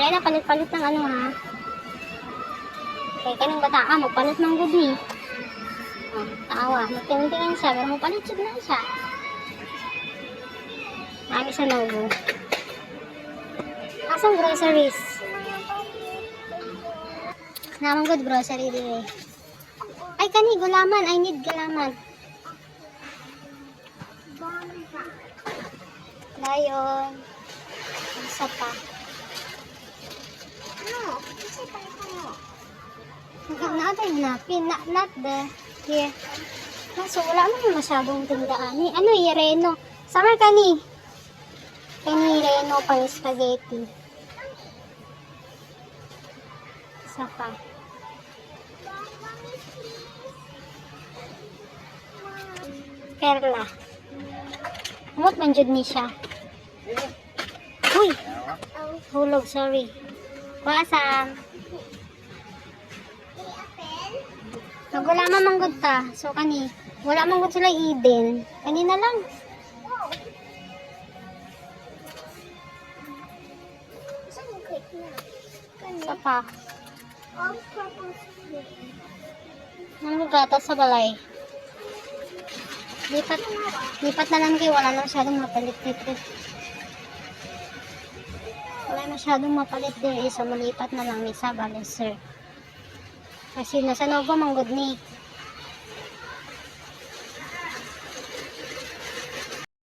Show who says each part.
Speaker 1: Kaya na palit-palit ng ano ha. Kaya kanang bata ka, magpalit ng good ni. Oh, tawa. Magtingin-tingin siya, pero magpalit siya na siya. Marami siya logo. Asang groceries? Namang good grocery din eh. Ay, kani, gulaman. I need gulaman. Lion. Isa pa. Ano? Isa pa ito. Natin hanapin. Not the here. So, wala mo masyadong tindaan. Ano, Reno. Summer kani. Kani Reno pang spaghetti. Isa pa. Perla. Amot man jud ni siya. Uy! Hulog, sorry. Kuasam. Wala manggod ta. So, kani. Wala manggod sila Eden. Kani na lang. Isa pa. Ano gatas sa balay? Lipat na lang kayo. Wala na masyadong mapalit dito. Wala masyadong mapalit dito. Isa malipat na lang ni sa balay, sir. Kasi nasa Novo manggod ni.